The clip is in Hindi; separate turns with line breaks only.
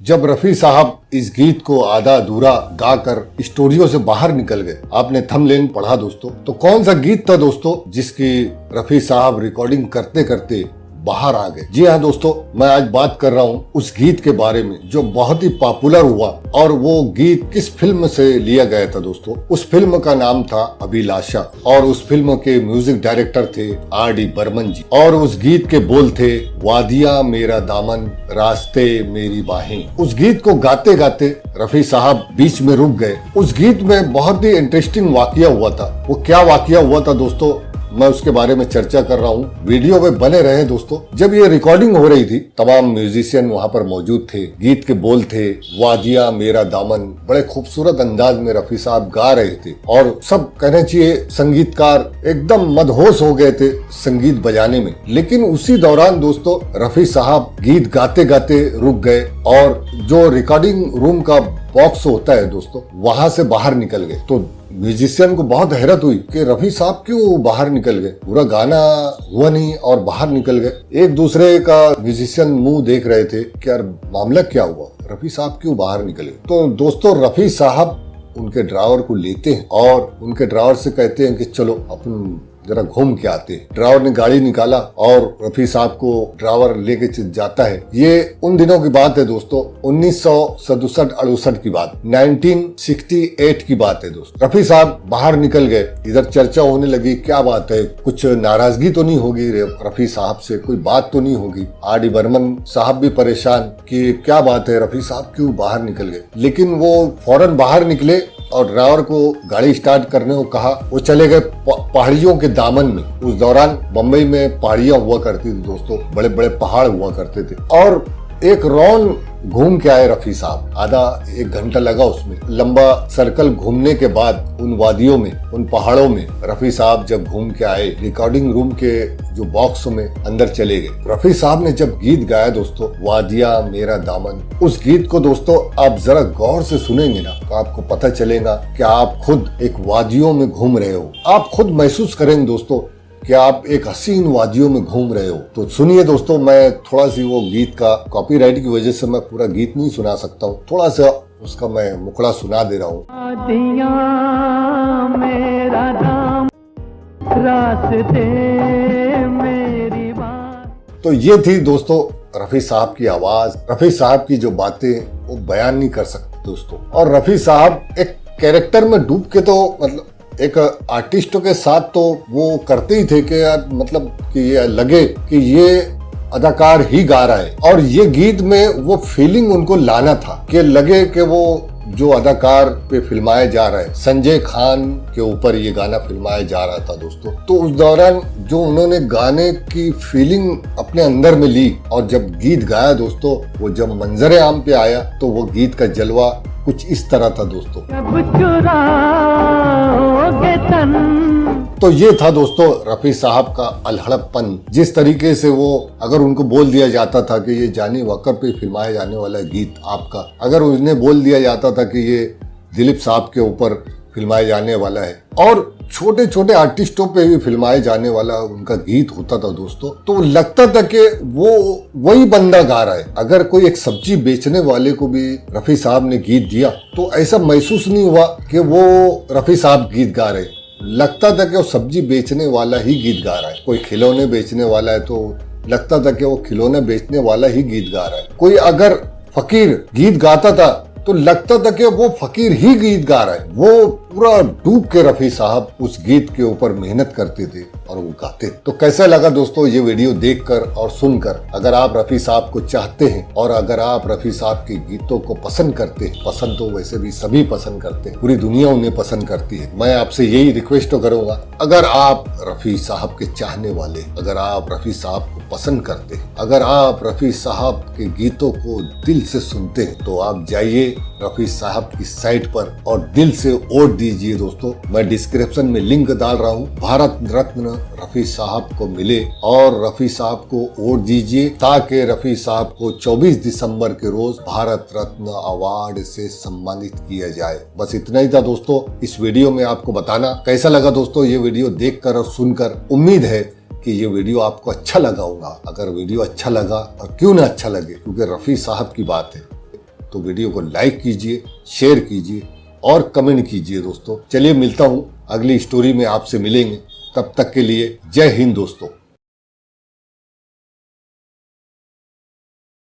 जब रफी साहब इस गीत को आधा अधूरा गाकर स्टूडियो से बाहर निकल गए, आपने थंबनेल पढ़ा दोस्तों, तो कौन सा गीत था दोस्तों जिसकी रफी साहब रिकॉर्डिंग करते करते बाहर आ गए। जी हाँ दोस्तों, मैं आज बात कर रहा हूँ उस गीत के बारे में जो बहुत ही पॉपुलर हुआ। और वो गीत किस फिल्म से लिया गया था दोस्तों? उस फिल्म का नाम था अभिलाषा और उस फिल्म के म्यूजिक डायरेक्टर थे R.D. बर्मन जी। और उस गीत के बोल थे, वादिया मेरा दामन रास्ते मेरी बाहें। उस गीत को गाते गाते रफी साहब बीच में रुक गए। उस गीत में बहुत ही इंटरेस्टिंग वाकया हुआ था। वो क्या वाकया हुआ था दोस्तों, मैं उसके बारे में चर्चा कर रहा हूँ। वीडियो में बने रहे दोस्तों। जब ये रिकॉर्डिंग हो रही थी, तमाम म्यूजिशियन वहाँ पर मौजूद थे। गीत के बोल थे, वादिया मेरा दामन। बड़े खूबसूरत अंदाज में रफी साहब गा रहे थे और सब कहना चाहिए संगीतकार एकदम मदहोश हो गए थे संगीत बजाने में। लेकिन उसी दौरान दोस्तों रफी साहब गीत गाते गाते रुक गए और जो रिकॉर्डिंग रूम का बॉक्स होता है दोस्तों, वहां से बाहर निकल गए। तो म्यूजिशियन को बहुत हैरत हुई कि रफी साहब क्यों बाहर निकल गए, पूरा गाना हुआ नहीं और बाहर निकल गए। एक दूसरे का म्यूजिशियन मुंह देख रहे थे कि यार मामला क्या हुआ, रफी साहब क्यों बाहर निकले। तो दोस्तों रफी साहब उनके ड्राइवर को लेते हैं और उनके ड्राइवर से कहते हैं कि चलो अपन जरा घूम के आते हैं। ड्राइवर ने गाड़ी निकाला और रफी साहब को ड्राइवर लेके जाता है। ये उन दिनों की बात है दोस्तों, 1967-68 की बात, 1968 की बात है दोस्तों। रफी साहब बाहर निकल गए। इधर चर्चा होने लगी, क्या बात है, कुछ नाराजगी तो नहीं होगी रफी साहब से, कोई बात तो नहीं होगी। R.D. बर्मन साहब भी परेशान कि क्या बात है, रफी साहब क्यों बाहर निकल गए। लेकिन वो फौरन बाहर निकले और ड्राइवर को गाड़ी स्टार्ट करने को कहा। वो चले गए पहाड़ियों के दामन में। उस दौरान बम्बई में पहाड़ियां हुआ करती थी दोस्तों, बड़े बड़े पहाड़ हुआ करते थे। और एक राउंड घूम के आए रफी साहब, आधा एक घंटा लगा उसमें। लंबा सर्कल घूमने के बाद उन वादियों में, उन पहाड़ों में रफी साहब जब घूम के आए, रिकॉर्डिंग रूम के जो बॉक्स में अंदर चले गए। रफी साहब ने जब गीत गाया दोस्तों, वादिया मेरा दामन, उस गीत को दोस्तों आप जरा गौर से सुनेंगे ना तो आपको पता चलेगा कि आप खुद एक वादियों में घूम रहे हो। आप खुद महसूस करेंगे दोस्तों कि आप एक हसीन वादियों में घूम रहे हो। तो सुनिए दोस्तों, मैं थोड़ा सी वो गीत का कॉपीराइट की वजह से मैं पूरा गीत नहीं सुना सकता हूँ, थोड़ा सा उसका मैं मुखड़ा सुना दे रहा हूँ। मेरा नाम रास्ते मेरी बात। तो ये थी दोस्तों रफी साहब की आवाज। रफी साहब की जो बातें वो बयान नहीं कर सकते दोस्तों। और रफी साहब एक कैरेक्टर में डूब के तो मतलब एक आर्टिस्टों के साथ तो वो करते ही थे कि यार मतलब कि ये लगे कि ये अदाकार ही गा रहा है। और ये गीत में वो फीलिंग उनको लाना था कि लगे कि वो जो अदाकार पे फिल्माया जा रहा है, संजय खान के ऊपर ये गाना फिल्माया जा रहा था दोस्तों। तो उस दौरान जो उन्होंने गाने की फीलिंग अपने अंदर में ली और जब गीत गाया दोस्तों, वो जब मंजरे आम पे आया तो वो गीत का जलवा कुछ इस तरह था दोस्तों। तो ये था दोस्तों रफी साहब का अलहड़पन। जिस तरीके से वो, अगर उनको बोल दिया जाता था कि ये जानी वकर पे फिल्माया जाने वाला गीत आपका, अगर उन्हें बोल दिया जाता था कि ये दिलीप साहब के ऊपर फिल्माया जाने वाला है और छोटे छोटे आर्टिस्टों पे भी फिल्माए जाने वाला उनका गीत होता था दोस्तों, तो लगता था कि वो वही बंदा गा रहा है। अगर कोई एक सब्जी बेचने वाले को भी रफी साहब ने गीत दिया तो ऐसा महसूस नहीं हुआ कि वो रफी साहब गीत गा रहे, लगता था कि वो सब्जी बेचने वाला ही गीत गा रहा है। कोई खिलौने बेचने वाला है तो लगता था कि वो खिलौने बेचने वाला ही गीत गा रहा है। कोई अगर फकीर गीत गाता था तो लगता था कि वो फकीर ही गीत गा रहा है। वो पूरा डूब के रफी साहब उस गीत के ऊपर मेहनत करते थे और वो गाते। तो कैसा लगा दोस्तों ये वीडियो देखकर और सुनकर? अगर आप रफी साहब को चाहते हैं और अगर आप रफी साहब के गीतों को पसंद करते हैं, पसंद तो वैसे भी सभी पसंद करते हैं, पूरी दुनिया उन्हें पसंद करती है, मैं आपसे यही रिक्वेस्ट करूंगा, अगर आप रफी साहब के चाहने वाले, अगर आप रफी साहब को पसंद करते हैं, अगर आप रफी साहब के गीतों को दिल से सुनते हैं, तो आप जाइए रफी साहब की साइट पर और दिल से वोट दीजिए दोस्तों। मैं डिस्क्रिप्शन में लिंक डाल रहा हूँ, भारत रत्न रफी साहब को मिले और रफी साहब को वोट दीजिए ताकि रफी साहब को 24 दिसंबर के रोज भारत रत्न अवार्ड से सम्मानित किया जाए। बस इतना ही था दोस्तों इस वीडियो में आपको बताना। कैसा लगा दोस्तों ये वीडियो देखकर और सुनकर? उम्मीद है कि ये वीडियो आपको अच्छा लगा होगा। अगर वीडियो अच्छा लगा, और क्यों ना अच्छा लगे, क्योंकि रफी साहब की बात है, तो वीडियो को लाइक कीजिए, शेयर कीजिए और कमेंट कीजिए दोस्तों। चलिए मिलता हूँ अगली स्टोरी में, आपसे मिलेंगे। तब तक के लिए जय हिंद दोस्तों।